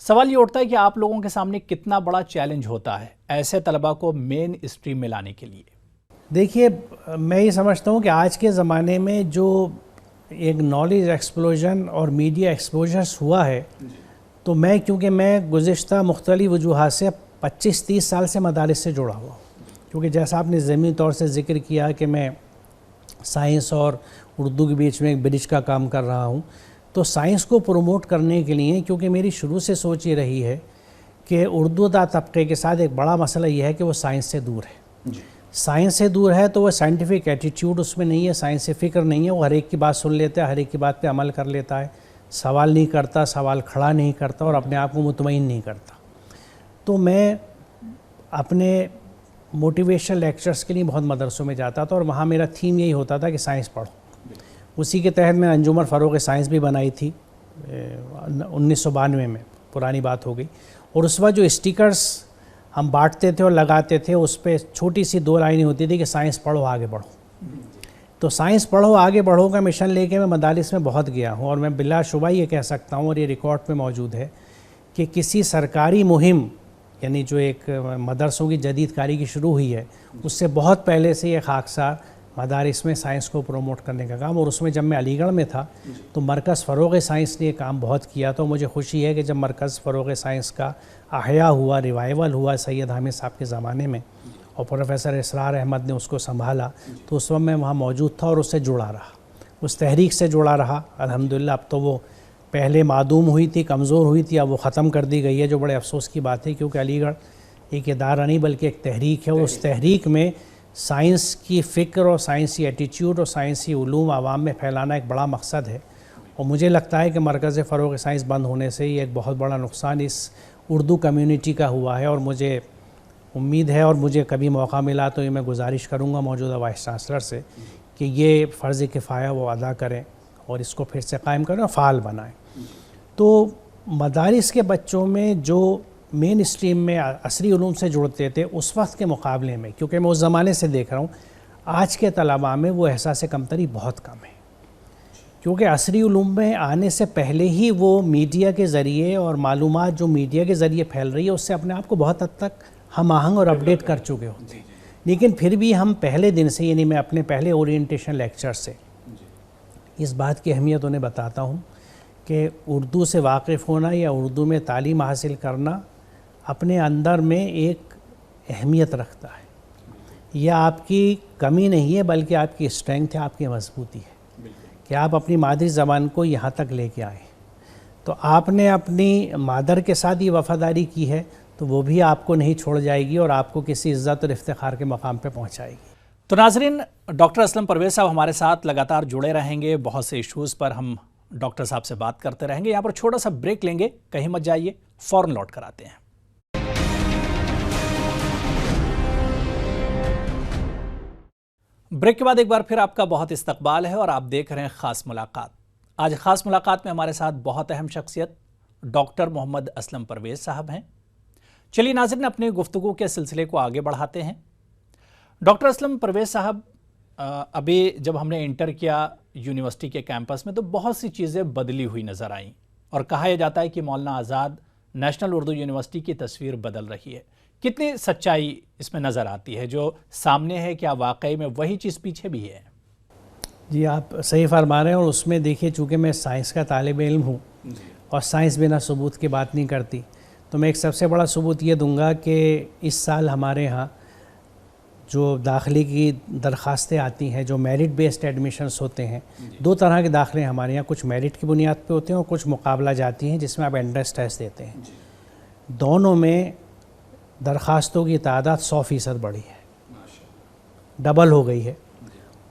سوال یہ اٹھتا ہے کہ آپ لوگوں کے سامنے کتنا بڑا چیلنج ہوتا ہے ایسے طلباء کو مین اسٹریم میں لانے کے لیے؟ دیکھیے، میں یہ سمجھتا ہوں کہ آج کے زمانے میں جو ایک نالج ایکسپلوژن اور میڈیا ایکسپوجرس ہوا ہے، تو کیونکہ میں گزشتہ مختلف وجوہات سے 25-30 سال سے مدارس سے جڑا ہوا ہوں، کیونکہ جیسا آپ نے ضمنی طور سے ذکر کیا کہ میں سائنس اور اردو کے بیچ میں ایک برج کا کام کر رہا ہوں، تو سائنس کو پروموٹ کرنے کے لیے، کیونکہ میری شروع سے سوچ یہ رہی ہے کہ اردو دا طبقے کے ساتھ ایک بڑا مسئلہ یہ ہے کہ وہ سائنس سے دور ہے. سائنس سے دور ہے تو وہ سائنٹیفک ایٹیٹیوڈ اس میں نہیں ہے، سائنس سے فکر نہیں ہے، وہ ہر ایک کی بات سن لیتا ہے، ہر ایک کی بات پہ عمل کر لیتا ہے، سوال نہیں کرتا، سوال کھڑا نہیں کرتا اور اپنے آپ کو مطمئن نہیں کرتا. تو میں اپنے موٹیویشن لیکچرز کے لیے بہت مدرسوں میں جاتا تھا اور وہاں میرا تھیم یہی ہوتا تھا کہ سائنس پڑھو. اسی کے تحت میں انجمن فروغ سائنس بھی بنائی تھی 1992 میں، پرانی بات ہو گئی. اور اس وقت جو اسٹیکرز ہم بانٹتے تھے اور لگاتے تھے، اس پہ چھوٹی سی 2 لائنیں ہوتی تھی کہ سائنس پڑھو آگے بڑھو. تو سائنس پڑھو آگے بڑھو کا مشن لے کے میں مدارس میں بہت گیا ہوں، اور میں بلا شبہ یہ کہہ سکتا ہوں اور یہ ریکارڈ پہ موجود ہے کہ کسی سرکاری مہم، یعنی جو ایک مدرسوں کی جدید کاری کی شروع ہوئی ہے، اس سے بہت پہلے سے یہ خاکسار مدارس میں سائنس کو پروموٹ کرنے کا کام. اور اس میں جب میں علی گڑھ میں تھا تو مرکز فروغ سائنس نے یہ کام بہت کیا. تو مجھے خوشی ہے کہ جب مرکز فروغ سائنس کا احیاء ہوا، ریوائول ہوا سید حامد صاحب کے زمانے میں، اور پروفیسر اسرار احمد نے اس کو سنبھالا، تو اس وقت میں وہاں موجود تھا اور اس سے جڑا رہا، اس تحریک سے جڑا رہا. الحمدللہ اب تو وہ پہلے معدوم ہوئی تھی، کمزور ہوئی تھی، اب وہ ختم کر دی گئی ہے، جو بڑے افسوس کی بات ہے، کیونکہ علی گڑھ ایک ادارہ نہیں بلکہ ایک تحریک ہے، اور اس تحریک میں سائنس کی فکر اور سائنسی ایٹیٹیوڈ اور سائنسی علوم عوام میں پھیلانا ایک بڑا مقصد ہے. اور مجھے لگتا ہے کہ مرکز فروغ سائنس بند ہونے سے یہ ایک بہت بڑا نقصان اس اردو کمیونٹی کا ہوا ہے. اور مجھے امید ہے اور مجھے کبھی موقع ملا تو یہ میں گزارش کروں گا موجودہ وائس چانسلر سے کہ یہ فرض کفایہ وہ ادا کریں اور اس کو پھر سے قائم کریں اور فعال بنائیں. تو مدارس کے بچوں میں جو مین اسٹریم میں عصری علوم سے جڑتے تھے اس وقت کے مقابلے میں، کیونکہ میں اس زمانے سے دیکھ رہا ہوں، آج کے طلباء میں وہ احساس کمتری بہت کم ہے. کیونکہ عصری علوم میں آنے سے پہلے ہی وہ میڈیا کے ذریعے اور معلومات جو میڈیا کے ذریعے پھیل رہی ہے اس سے اپنے آپ کو بہت حد تک ہم آہنگ اور اپڈیٹ کر چکے ہوتے ہیں. لیکن پھر بھی ہم پہلے دن سے، یعنی میں اپنے پہلے اورینٹیشن لیکچر سے اس بات کی اہمیت انہیں بتاتا ہوں کہ اردو سے واقف ہونا یا اردو میں تعلیم حاصل کرنا اپنے اندر میں ایک اہمیت رکھتا ہے. یہ آپ کی کمی نہیں ہے بلکہ آپ کی اسٹرینگتھ ہے، آپ کی مضبوطی ہے کہ آپ اپنی مادری زبان کو یہاں تک لے کے آئیں. تو آپ نے اپنی مادر کے ساتھ یہ وفاداری کی ہے تو وہ بھی آپ کو نہیں چھوڑ جائے گی اور آپ کو کسی عزت اور افتخار کے مقام پہ پہنچائے گی. تو ناظرین، ڈاکٹر اسلم پرویز صاحب ہمارے ساتھ لگاتار جڑے رہیں گے. بہت سے ایشوز پر ہم ڈاکٹر صاحب سے بات کرتے رہیں گے. یہاں پر چھوٹا سا بریک لیں گے، کہیں مت جائیے، فوراً لوٹ کر آتے ہیں. بریک کے بعد ایک بار پھر آپ کا بہت استقبال ہے اور آپ دیکھ رہے ہیں خاص ملاقات. آج خاص ملاقات میں ہمارے ساتھ بہت اہم شخصیت ڈاکٹر محمد اسلم پرویز صاحب ہیں. چلیے ناظرین، اپنی گفتگو کے سلسلے کو آگے بڑھاتے ہیں. ڈاکٹر اسلم پرویز صاحب، ابھی جب ہم نے انٹر کیا یونیورسٹی کے کیمپس میں تو بہت سی چیزیں بدلی ہوئی نظر آئیں، اور کہا یہ جاتا ہے کہ مولانا آزاد نیشنل اردو یونیورسٹی کی تصویر بدل رہی ہے. کتنی سچائی اس میں نظر آتی ہے؟ جو سامنے ہے کیا واقعی میں وہی چیز پیچھے بھی ہے؟ جی، آپ صحیح فرما رہے ہیں. اور اس میں دیکھیے، چونکہ میں سائنس کا طالب علم ہوں اور سائنس بنا ثبوت کی بات نہیں کرتی، تو میں ایک سب سے بڑا ثبوت یہ دوں گا کہ اس سال ہمارے ہاں جو داخلے کی درخواستیں آتی ہیں، جو میرٹ بیسڈ ایڈمیشنز ہوتے ہیں، 2 طرح کے داخلے ہمارے یہاں، کچھ میرٹ کی بنیاد پہ ہوتے ہیں اور کچھ مقابلہ جاتی ہیں جس میں آپ انٹرنس ٹیسٹ دیتے ہیں. دونوں میں درخواستوں کی تعداد 100% بڑھی ہے، ڈبل ہو گئی ہے.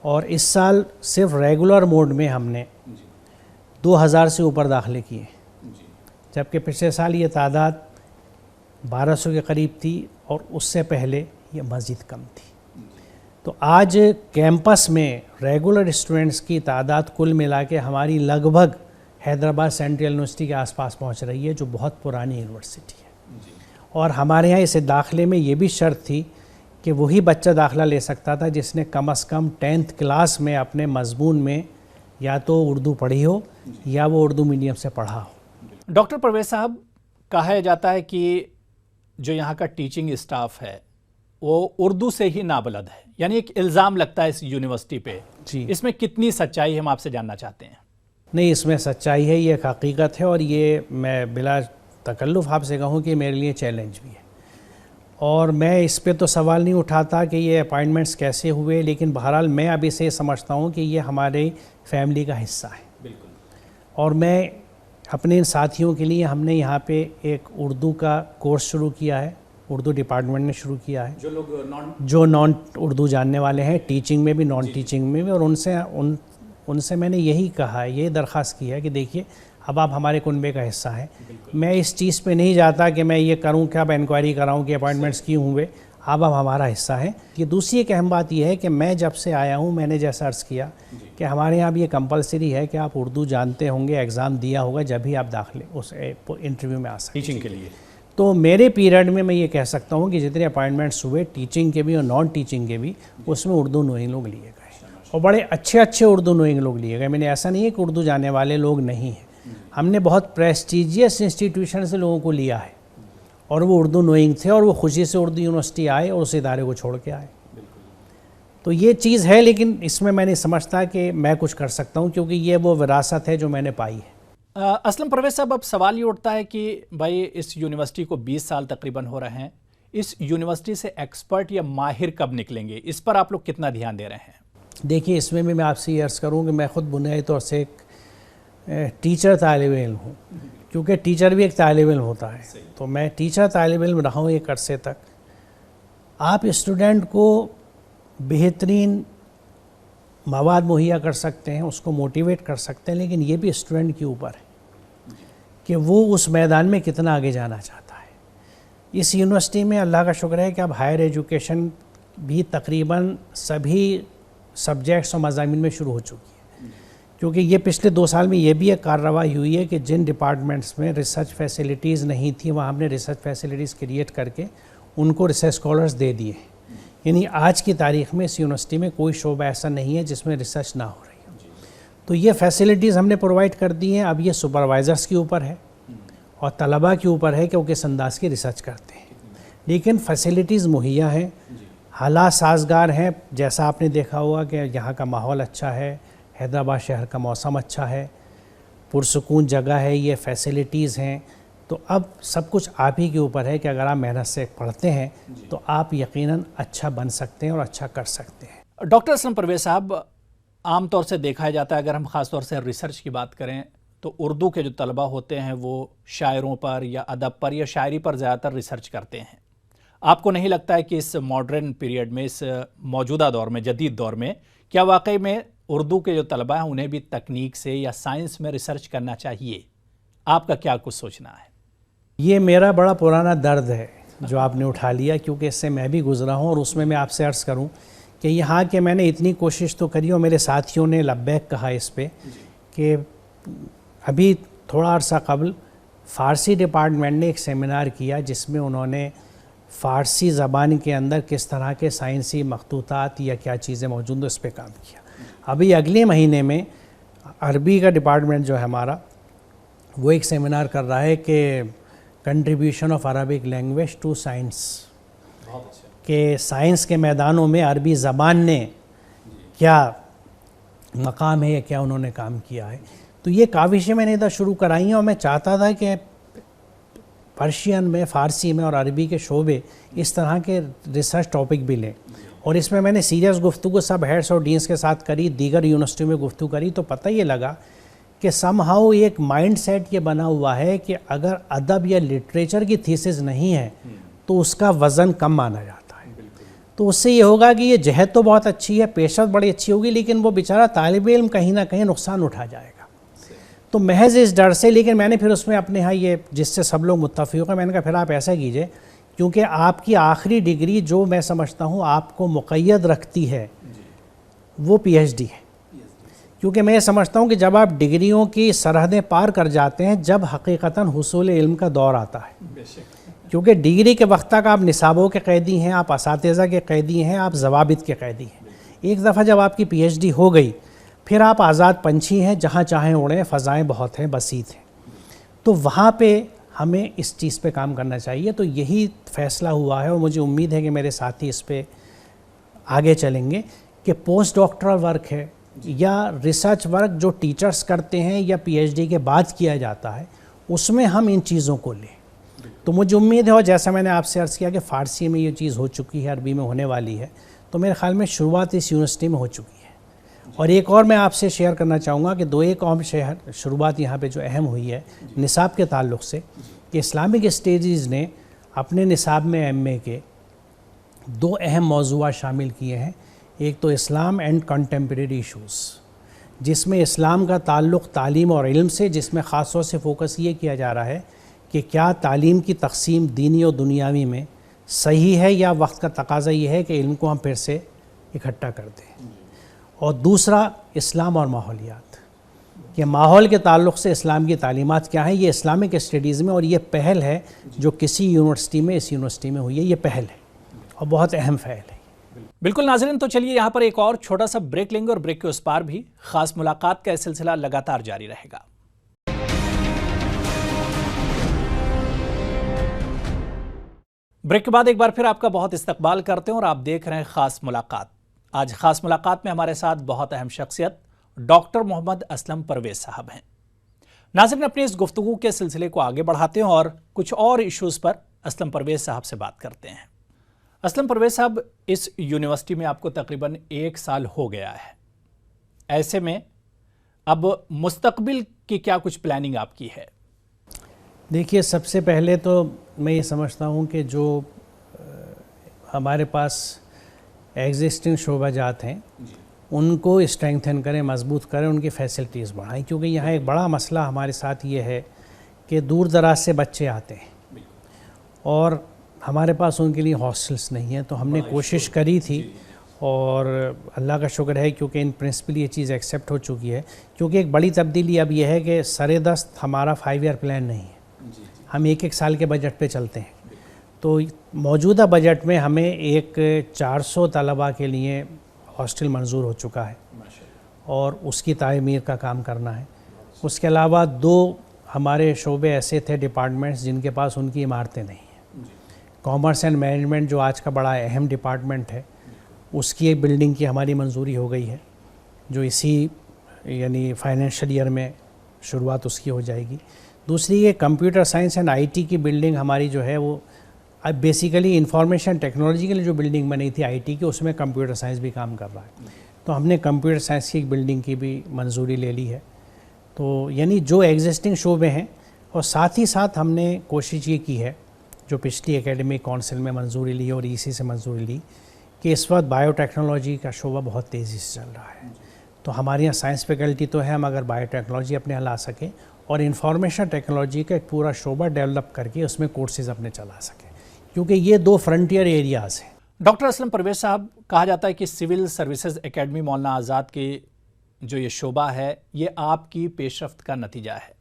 اور اس سال صرف ریگولر موڈ میں ہم نے 2000 سے اوپر داخلے کیے، جبکہ پچھلے سال یہ تعداد 1200 کے قریب تھی اور اس سے پہلے یہ مزید کم تھی. تو آج کیمپس میں ریگولر اسٹوڈنٹس کی تعداد کل ملا کے ہماری لگ بھگ حیدرآباد سینٹرل یونیورسٹی کے آس پاس پہنچ رہی ہے، جو بہت پرانی یونیورسٹی ہے. اور ہمارے ہاں اس داخلے میں یہ بھی شرط تھی کہ وہی بچہ داخلہ لے سکتا تھا جس نے کم از کم 10th کلاس میں اپنے مضمون میں یا تو اردو پڑھی ہو یا وہ اردو میڈیم سے پڑھا ہو. ڈاکٹر پرویز صاحب، کہا جاتا ہے کہ جو یہاں کا ٹیچنگ اسٹاف ہے وہ اردو سے ہی نابلد ہے، یعنی ایک الزام لگتا ہے اس یونیورسٹی پہ، جی اس میں کتنی سچائی ہم آپ سے جاننا چاہتے ہیں؟ نہیں، اس میں سچائی ہے، یہ ایک حقیقت ہے، اور یہ میں بلا تکلف آپ سے کہوں کہ میرے لیے چیلنج بھی ہے، اور میں اس پہ تو سوال نہیں اٹھاتا کہ یہ اپائنٹمنٹس کیسے ہوئے، لیکن بہرحال میں اب اسے سمجھتا ہوں کہ یہ ہمارے فیملی کا حصہ ہے، بالکل، اور میں اپنے ان ساتھیوں کے لیے ہم نے یہاں پہ ایک اردو کا کورس شروع کیا ہے، اردو ڈپارٹمنٹ نے شروع کیا ہے، جو نان اردو جاننے والے ہیں، ٹیچنگ میں بھی نان ٹیچنگ میں بھی، اور ان سے میں نے یہی کہا ہے، یہ درخواست کی ہے کہ دیکھیے اب آپ ہمارے کنبے کا حصہ ہیں، میں اس چیز پہ نہیں جاتا کہ میں یہ کروں کہ اب انکوائری کراؤں کہ اپائنٹمنٹس کیوں ہوئے، اب ہمارا حصہ ہے۔ یہ دوسری ایک اہم بات یہ ہے کہ میں جب سے آیا ہوں میں نے جیسا عرض کیا کہ ہمارے یہاں بھی یہ کمپلسری ہے کہ آپ اردو جانتے ہوں گے، ایگزام دیا ہوگا جب بھی آپ داخلے اس انٹرویو میں آ سکتے ہیں ٹیچنگ کے لیے۔ تو میرے پیریڈ میں یہ کہہ سکتا ہوں کہ جتنے اپائنٹمنٹس ہوئے ٹیچنگ کے بھی اور نان ٹیچنگ کے بھی، اس میں اردو نوئنگ لوگ لیے گئے، اور بڑے اچھے اردو نوئنگ لوگ لیے گئے۔ میں نے ایسا نہیں ہے کہ اردو جانے والے لوگ نہیں ہیں، ہم نے بہت پریسٹیجیس انسٹیٹیوشن سے لوگوں کو لیا ہے، اور وہ اردو نوئنگ تھے، اور وہ خوشی سے اردو یونیورسٹی آئے اور اس ادارے کو چھوڑ کے آئے۔ تو یہ چیز ہے، لیکن اس میں نہیں سمجھتا کہ میں کچھ کر سکتا ہوں، کیونکہ یہ وہ وراثت ہے جو میں نے پائی ہے۔ اسلم پرویز صاحب، اب سوال یہ اٹھتا ہے کہ بھائی اس یونیورسٹی کو 20 سال تقریباً ہو رہے ہیں، اس یونیورسٹی سے ایکسپرٹ یا ماہر کب نکلیں گے؟ اس پر آپ لوگ کتنا دھیان دے رہے ہیں؟ دیکھیے، اس میں بھی میں آپ سے یہ عرض کروں کہ میں خود بنیادی طور سے ایک ٹیچر طالب علم ہوں، کیونکہ ٹیچر بھی ایک طالب علم ہوتا ہے، تو میں ٹیچر طالب علم رہا ہوں ایک عرصے تک۔ آپ اسٹوڈنٹ کو بہترین مواد مہیا کر سکتے ہیں، اس کو موٹیویٹ کر سکتے ہیں، لیکن یہ بھی اسٹوڈنٹ کے اوپر ہے کہ وہ اس میدان میں کتنا آگے جانا چاہتا ہے۔ اس یونیورسٹی میں اللہ کا شکر ہے کہ اب ہائر ایجوکیشن بھی تقریباً سبھی سبجیکٹس اور مضامین میں شروع ہو چکی ہے، کیونکہ یہ پچھلے 2 سال میں یہ بھی ایک کارروائی ہوئی ہے کہ جن ڈپارٹمنٹس میں ریسرچ فیسلٹیز نہیں تھیں وہاں ہم نے ریسرچ فیسلٹیز کریٹ کر کے ان کو ریسرچ اسکالرس دے دیے۔ یعنی آج کی تاریخ میں اس یونیورسٹی میں کوئی شعبہ ایسا نہیں ہے جس میں ریسرچ نہ ہو رہی ہو، تو یہ فیسلٹیز ہم نے پرووائڈ کر دی ہیں۔ اب یہ سپروائزرس کے اوپر ہے اور طلباء کے اوپر ہے کہ وہ کس انداز کی ریسرچ کرتے ہیں، لیکن فیسلٹیز مہیا ہیں، حالات سازگار ہیں، جیسا آپ نے دیکھا ہوگا کہ یہاں کا ماحول اچھا ہے، حیدرآباد شہر کا موسم اچھا ہے، پرسکون جگہ ہے، یہ فیسلٹیز ہیں۔ تو اب سب کچھ آپ ہی کے اوپر ہے کہ اگر آپ محنت سے پڑھتے ہیں تو آپ یقیناً اچھا بن سکتے ہیں اور اچھا کر سکتے ہیں۔ ڈاکٹر اسلم پرویز صاحب، عام طور سے دیکھا جاتا ہے اگر ہم خاص طور سے ریسرچ کی بات کریں تو اردو کے جو طلباء ہوتے ہیں وہ شاعروں پر یا ادب پر یا شاعری پر زیادہ تر ریسرچ کرتے ہیں۔ آپ کو نہیں لگتا ہے کہ اس ماڈرن پیریڈ میں، اس موجودہ دور میں، جدید دور میں، کیا واقعی میں اردو کے جو طلباء ہیں انہیں بھی تکنیک سے یا سائنس میں ریسرچ کرنا چاہیے؟ آپ کا کیا کچھ سوچنا ہے؟ یہ میرا بڑا پرانا درد ہے جو آپ نے اٹھا لیا، کیونکہ اس سے میں بھی گزرا ہوں، اور اس میں آپ سے عرض کروں کہ یہاں کے میں نے اتنی کوشش تو کری اور میرے ساتھیوں نے لبیک کہا اس پہ کہ ابھی تھوڑا عرصہ قبل فارسی ڈپارٹمنٹ نے ایک سیمینار کیا جس میں انہوں نے فارسی زبان کے اندر کس طرح کے سائنسی مخطوطات یا کیا چیزیں موجود ہیں اس پہ کام کیا۔ ابھی اگلے مہینے میں عربی کا ڈپارٹمنٹ جو ہے ہمارا، وہ ایک سیمینار کر رہا ہے کہ contribution of Arabic language to science, کہ سائنس کے میدانوں میں عربی زبان نے کیا مقام ہے یا کیا انہوں نے کام کیا ہے۔ تو یہ کاوشیں میں نے ادھر شروع کرائی ہیں، اور میں چاہتا تھا کہ پرشین میں، فارسی میں اور عربی کے شعبے اس طرح کے ریسرچ ٹاپک بھی لیں، اور اس میں میں نے سیریس گفتگو سب ہیڈس اور ڈینس کے ساتھ کری، دیگر یونیورسٹیوں میں گفتگو کری، تو پتہ یہ لگا کہ سم ہاؤ ایک مائنڈ سیٹ یہ بنا ہوا ہے کہ اگر ادب یا لٹریچر کی تھیسز نہیں ہے تو اس کا وزن کم مانا جاتا ہے۔ تو اس سے یہ ہوگا کہ یہ جہد تو بہت اچھی ہے، پیشرفت بڑی اچھی ہوگی، لیکن وہ بیچارہ طالب علم کہیں نہ کہیں نقصان اٹھا جائے گا۔ تو محض اس ڈر سے، لیکن میں نے پھر اس میں اپنے ہاں یہ جس سے سب لوگ متفق ہیں، میں نے کہا پھر آپ ایسا کیجئے، کیونکہ آپ کی آخری ڈگری جو میں سمجھتا ہوں آپ کو مقید رکھتی ہے وہ پی ایچ ڈی ہے، کیونکہ میں یہ سمجھتا ہوں کہ جب آپ ڈگریوں کی سرحدیں پار کر جاتے ہیں جب حقیقتاً حصول علم کا دور آتا ہے، کیونکہ ڈگری کے وقت تک آپ نصابوں کے قیدی ہیں، آپ اساتذہ کے قیدی ہیں، آپ ضوابط کے قیدی ہیں۔ ایک دفعہ جب آپ کی پی ایچ ڈی ہو گئی پھر آپ آزاد پنچھی ہیں، جہاں چاہیں اڑیں، فضائیں بہت ہیں، بسیط ہیں۔ تو وہاں پہ ہمیں اس چیز پہ کام کرنا چاہیے. تو یہی فیصلہ ہوا ہے اور مجھے امید ہے کہ میرے ساتھی اس پہ آگے چلیں گے کہ پوسٹ ڈاکٹرل ورک ہے یا ریسرچ ورک جو ٹیچرز کرتے ہیں یا پی ایچ ڈی کے بعد کیا جاتا ہے اس میں ہم ان چیزوں کو لیں. تو مجھے امید ہے، اور جیسا میں نے آپ سے عرض کیا کہ فارسی میں یہ چیز ہو چکی ہے، عربی میں ہونے والی ہے، تو میرے خیال میں شروعات اس یونیورسٹی میں ہو چکی ہے. اور ایک اور میں آپ سے شیئر کرنا چاہوں گا کہ ایک اور شروعات یہاں پہ جو اہم ہوئی ہے نصاب کے تعلق سے، کہ اسلامک اسٹڈیز نے اپنے نصاب میں ایم اے کے 2 اہم موضوعات شامل کیے ہیں. ایک تو اسلام اینڈ کنٹمپریری ایشوز، جس میں اسلام کا تعلق تعلیم اور علم سے، جس میں خاص طور سے فوکس یہ کیا جا رہا ہے کہ کیا تعلیم کی تقسیم دینی اور دنیاوی میں صحیح ہے یا وقت کا تقاضا یہ ہے کہ علم کو ہم پھر سے اکٹھا کر دیں. اور دوسرا اسلام اور ماحولیات، کہ ماحول کے تعلق سے اسلام کی تعلیمات کیا ہیں. یہ اسلامک اسٹڈیز میں، اور یہ پہل ہے جو کسی یونیورسٹی میں اس یونیورسٹی میں ہوئی ہے، یہ پہل ہے اور بہت اہم پہل ہے. بالکل ناظرین، تو چلیے یہاں پر ایک اور چھوٹا سا بریک لیں گے اور بریک کے اس پار بھی خاص ملاقات کا یہ سلسلہ لگاتار جاری رہے گا. بریک کے بعد ایک بار پھر آپ کا بہت استقبال کرتے ہیں اور آپ دیکھ رہے ہیں خاص ملاقات. آج خاص ملاقات میں ہمارے ساتھ بہت اہم شخصیت ڈاکٹر محمد اسلم پرویز صاحب ہیں. ناظرین، اپنی اس گفتگو کے سلسلے کو آگے بڑھاتے ہیں اور کچھ اور ایشوز پر اسلم پرویز صاحب سے بات کرتے ہیں. اسلم پرویز صاحب، اس یونیورسٹی میں آپ کو تقریباً 1 سال ہو گیا ہے. ایسے میں اب مستقبل کی کیا کچھ پلاننگ آپ کی ہے؟ دیکھیے، سب سے پہلے تو میں یہ سمجھتا ہوں کہ جو ہمارے پاس ایگزسٹنگ شعبہ جات ہیں ان کو اسٹرینگتھن کریں، مضبوط کریں، ان کی فیسلٹیز بڑھائیں. کیونکہ یہاں ایک بڑا مسئلہ ہمارے ساتھ یہ ہے کہ دور دراز سے بچے آتے ہیں اور ہمارے پاس ان کے لیے ہاسٹلس نہیں ہیں. تو ہم نے کوشش کری تھی اور اللہ کا شکر ہے کیونکہ ان پرنسپل یہ چیز ایکسیپٹ ہو چکی ہے. کیونکہ ایک بڑی تبدیلی اب یہ ہے کہ سر دست ہمارا 5 ایئر پلان نہیں ہے، ہم 1 سال کے بجٹ پہ چلتے ہیں. تو موجودہ بجٹ میں ہمیں ایک 400 طلباء کے لیے ہاسٹل منظور ہو چکا ہے اور اس کی تعمیر کا کام کرنا ہے. اس کے علاوہ 2 ہمارے شعبے ایسے تھے، ڈپارٹمنٹس، جن کے پاس ان کی عمارتیں نہیں ہیں. کامرس اینڈ مینجمنٹ جو آج کا بڑا اہم ڈپارٹمنٹ ہے، اس کی ایک بلڈنگ کی ہماری منظوری ہو گئی ہے جو اسی یعنی فائنینشیل ایئر میں شروعات اس کی ہو جائے گی. دوسری یہ computer science and I T کی بلڈنگ ہماری جو ہے وہ اب بیسیکلی انفارمیشن ٹیکنالوجی کے لیے جو بلڈنگ بنی تھی آئی ٹی کی، اس میں کمپیوٹر سائنس بھی کام کر رہا ہے. تو ہم نے کمپیوٹر سائنس کی ایک بلڈنگ کی بھی منظوری لے لی ہے. تو یعنی جو ایگزسٹنگ شعبے ہیں، اور ساتھ ہی ساتھ ہم نے کوشش یہ کی ہے جو پچھلی اکیڈمک کونسل میں منظوری لی اور ای سی سے منظوری لی، کہ اس وقت بائیو ٹیکنالوجی کا شعبہ بہت تیزی سے چل رہا ہے. تو ہمارے یہاں سائنس فیکلٹی تو ہے، مگر بائیو ٹیکنالوجی اپنے یہاں لا سکیں اور انفارمیشن ٹیکنالوجی کا ایک پورا شعبہ ڈیولپ کر کے اس میں کورسز اپنے چلا سکیں، کیونکہ یہ 2 فرنٹیئر ایریاز ہیں. ڈاکٹر اسلم پرویز صاحب، کہا جاتا ہے کہ civil services academy Maulana Azad کی جو یہ شعبہ ہے یہ آپ کی پیش رفت کا نتیجہ ہے.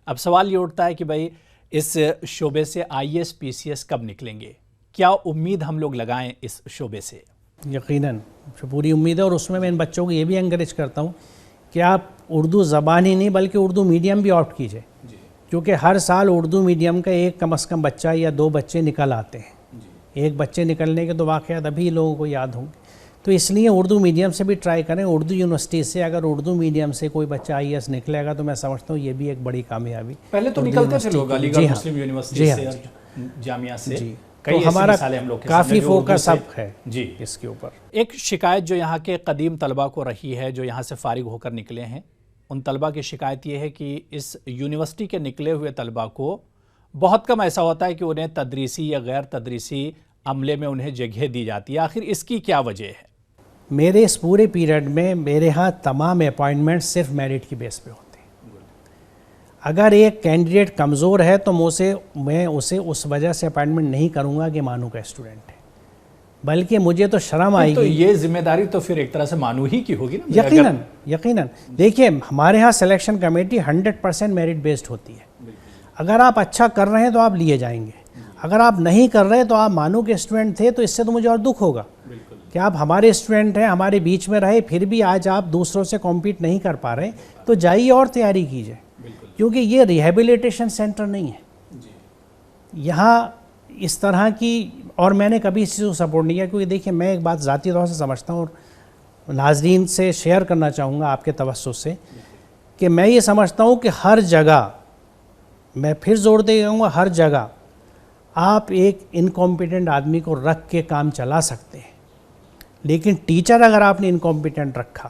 اب سوال یہ اٹھتا ہے کہ بھائی اس شعبے سے I S P C S کب نکلیں گے؟ کیا امید ہم لوگ لگائیں اس شعبے سے؟ یقیناً پوری امید ہے، اور اس میں ان بچوں کو یہ بھی انکریج کرتا ہوں کہ آپ اردو زبان ہی نہیں بلکہ اردو میڈیم بھی آپٹ کیجئے، کیونکہ ہر سال اردو میڈیم کا ایک کم از کم بچہ یا 2 بچے نکل آتے ہیں. ایک بچے نکلنے کے تو واقعات ابھی لوگوں کو یاد ہوں گے. تو اس لیے اردو میڈیم سے بھی ٹرائی کریں. اردو یونیورسٹی سے اگر اردو میڈیم سے کوئی بچہ آئی ایس نکلے گا تو میں سمجھتا ہوں یہ بھی ایک بڑی کامیابی. پہلے تو نکلتے تھے لوگ علی گڑھ مسلم یونیورسٹی سے، جامعہ سے. تو ہمارا کافی فوکس اب ہے جی اس کے اوپر. ایک شکایت جو یہاں کے قدیم طلباء کو رہی ہے، جو یہاں سے فارغ ہو کر نکلے ہیں، ان طلباء کی شکایت یہ ہے کہ اس یونیورسٹی کے نکلے ہوئے طلباء کو بہت کم ایسا ہوتا ہے کہ انہیں تدریسی یا غیر تدریسی عملے میں انہیں جگہ دی جاتی ہے. آخر اس کی کیا وجہ ہے؟ میرے اس پورے پیریڈ میں میرے ہاں تمام اپوائنٹمنٹ صرف میرٹ کی بیس پہ ہوتے ہیں. اگر ایک کینڈیڈیٹ کمزور ہے تو میں اسے اس وجہ سے اپوائنٹمنٹ نہیں کروں گا کہ مانو کا اسٹوڈنٹ ہے، بلکہ مجھے تو شرم آئے گی. تو یہ ذمہ داری تو پھر ایک طرح سے مانو ہی کی ہوگی نا. یقیناً دیکھیے، ہمارے ہاں سلیکشن کمیٹی 100% میرٹ بیسڈ ہوتی ہے. اگر آپ اچھا کر رہے ہیں تو آپ لیے جائیں گے، اگر آپ نہیں کر رہے تو آپ مانو کے اسٹوڈنٹ تھے تو اس سے تو مجھے اور دکھ ہوگا کہ آپ ہمارے اسٹوڈنٹ ہیں، ہمارے بیچ میں رہے، پھر بھی آج آپ دوسروں سے کمپیٹ نہیں کر پا رہے. تو جائیے اور تیاری کیجئے، کیونکہ یہ ریہیبلیٹیشن سینٹر نہیں ہے. یہاں اس طرح کی، اور میں نے کبھی اس چیز کو سپورٹ نہیں کیا، کیونکہ دیکھیے میں ایک بات ذاتی طور سے سمجھتا ہوں اور ناظرین سے شیئر کرنا چاہوں گا آپ کے توسط سے، کہ میں یہ سمجھتا ہوں کہ ہر جگہ، میں پھر زور دے جاؤں گا، ہر جگہ آپ ایک انکمپیٹنٹ آدمی کو رکھ کے کام چلا سکتے ہیں، لیکن ٹیچر اگر آپ نے انکمپیٹنٹ رکھا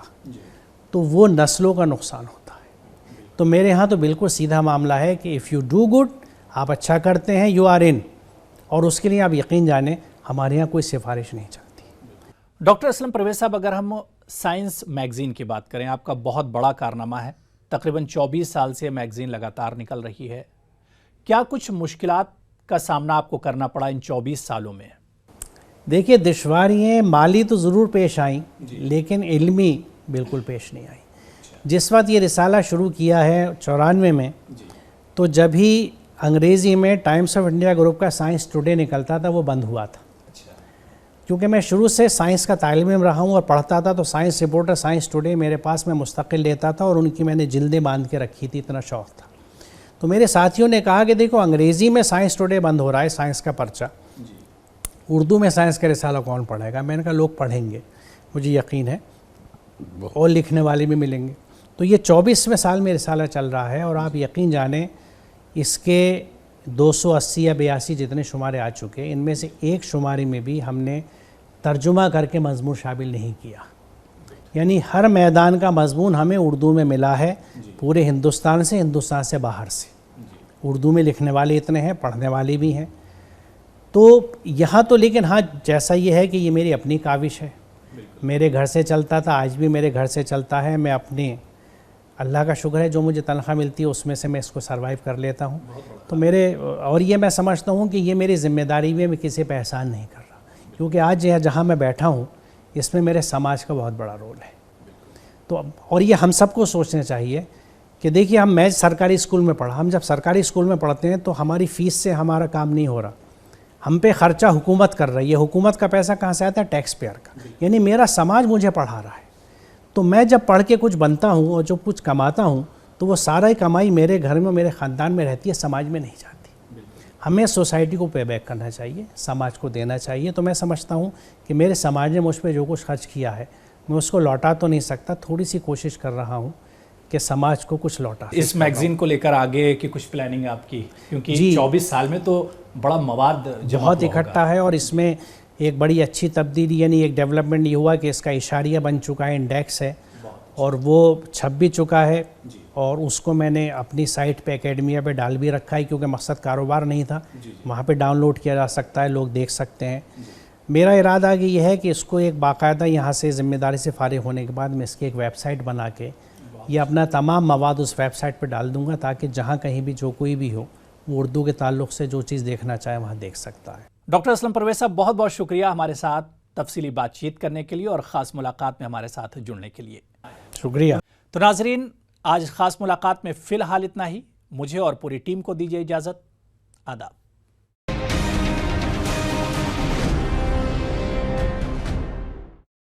تو وہ نسلوں کا نقصان ہوتا ہے۔ تو میرے ہاں تو بالکل سیدھا معاملہ ہے کہ اف یو ڈو گڈ، آپ اچھا کرتے ہیں، یو آر ان، اور اس کے لیے آپ یقین جانیں ہمارے ہاں کوئی سفارش نہیں چلتی۔ ڈاکٹر اسلم پرویز صاحب، اگر ہم سائنس میگزین کی بات کریں، آپ کا بہت بڑا کارنامہ ہے، تقریباً 24 سال سے میگزین لگاتار نکل رہی ہے، کیا کچھ مشکلات کا سامنا آپ کو کرنا پڑا ان 24 سالوں میں؟ دیکھیے دشواریاں مالی تو ضرور پیش آئیں، لیکن علمی بالکل پیش نہیں آئیں۔ جس وقت یہ رسالہ شروع کیا ہے 94 میں، تو جب ہی انگریزی میں ٹائمز آف انڈیا گروپ کا سائنس ٹوڈے نکلتا تھا، وہ بند ہوا تھا، کیونکہ میں شروع سے سائنس کا طالب علم رہا ہوں اور پڑھتا تھا، تو سائنس رپورٹر، سائنس ٹوڈے میرے پاس میں مستقل لیتا تھا اور ان کی میں نے جلدیں باندھ کے رکھی تھی، اتنا شوق تھا۔ تو میرے ساتھیوں نے کہا کہ دیکھو انگریزی میں سائنس ٹوڈے بند ہو رہا ہے، سائنس کا پرچہ، اردو میں سائنس کا رسالہ کون پڑھے گا؟ میں نے کہا لوگ پڑھیں گے، مجھے یقین ہے، اور لکھنے والے بھی ملیں گے۔ تو یہ 24ویں سال میں رسالہ چل رہا ہے، اور آپ یقین جانیں اس کے 280 یا 82 جتنے شمارے آ چکے، ان میں سے ایک شمارے میں بھی ہم نے ترجمہ کر کے مضمون شامل نہیں کیا، یعنی ہر میدان کا مضمون ہمیں اردو میں ملا ہے، پورے ہندوستان سے باہر سے، اردو میں لکھنے والے اتنے ہیں، پڑھنے والے بھی ہیں۔ تو یہاں تو لیکن ہاں جیسا یہ ہے کہ یہ میری اپنی کاوش ہے، میرے گھر سے چلتا تھا، آج بھی میرے گھر سے چلتا ہے، میں اپنے اللہ کا شکر ہے جو مجھے تنخواہ ملتی ہے اس میں سے میں اس کو سروائیو کر لیتا ہوں۔ تو اور یہ میں سمجھتا ہوں کہ یہ میری ذمہ داری بھی ہے، میں کسی پہ احسان نہیں کر رہا، کیونکہ آج جہاں میں بیٹھا ہوں اس میں میرے سماج کا بہت بڑا رول ہے۔ تو اور یہ ہم سب کو سوچنا چاہیے کہ دیکھیے میں سرکاری اسکول میں پڑھا، ہم جب سرکاری اسکول میں پڑھتے ہیں تو ہماری فیس سے ہمارا کام نہیں ہو رہا، ہم پہ خرچہ حکومت کر رہی ہے، حکومت کا پیسہ کہاں سے آتا ہے؟ ٹیکس پیئر کا، یعنی میرا سماج مجھے پڑھا رہا ہے۔ تو میں جب پڑھ کے کچھ بنتا ہوں اور جو کچھ کماتا ہوں تو وہ سارا ہی کمائی میرے گھر میں، میرے خاندان میں رہتی ہے، سماج میں نہیں جاتی۔ ہمیں سوسائٹی کو پے بیک کرنا چاہیے، سماج کو دینا چاہیے۔ تو میں سمجھتا ہوں کہ میرے سماج نے مجھ پہ جو کچھ خرچ کیا ہے میں اس کو لوٹا تو نہیں سکتا، تھوڑی سی کوشش کر رہا ہوں کہ سماج کو کچھ لوٹا۔ اس میگزین کو لے کر آگے کی کچھ پلاننگ آپ کی؟ کیونکہ 24 سال میں تو بڑا مواد بہت اکٹھا ہے، اور اس میں ایک بڑی اچھی تبدیلی، یعنی ایک ڈیولپمنٹ یہ ہوا کہ اس کا اشاریہ بن چکا ہے، انڈیکس ہے، اور وہ چھپ بھی چکا ہے، اور اس کو میں نے اپنی سائٹ پہ اکیڈمیا پہ ڈال بھی رکھا ہے، کیونکہ مقصد کاروبار نہیں تھا، وہاں پہ ڈاؤن لوڈ کیا جا سکتا ہے، لوگ دیکھ سکتے ہیں۔ میرا ارادہ یہ ہے کہ اس کو ایک باقاعدہ یہاں سے ذمہ داری سے فارغ ہونے کے بعد میں اس کی ایک ویب سائٹ بنا کے یہ اپنا تمام مواد اس ویب سائٹ پہ ڈال دوں گا، تاکہ جہاں کہیں بھی جو کوئی بھی ہو وہ اردو کے تعلق سے جو چیز دیکھنا چاہے وہاں دیکھ سکتا ہے۔ ڈاکٹر اسلم پرویز صاحب، بہت بہت شکریہ ہمارے ساتھ تفصیلی بات چیت کرنے کے لیے اور خاص ملاقات میں ہمارے ساتھ جڑنے کے لیے۔ شکریہ۔ تو ناظرین، آج خاص ملاقات میں فی الحال اتنا ہی، مجھے اور پوری ٹیم کو دیجیے اجازت، آداب۔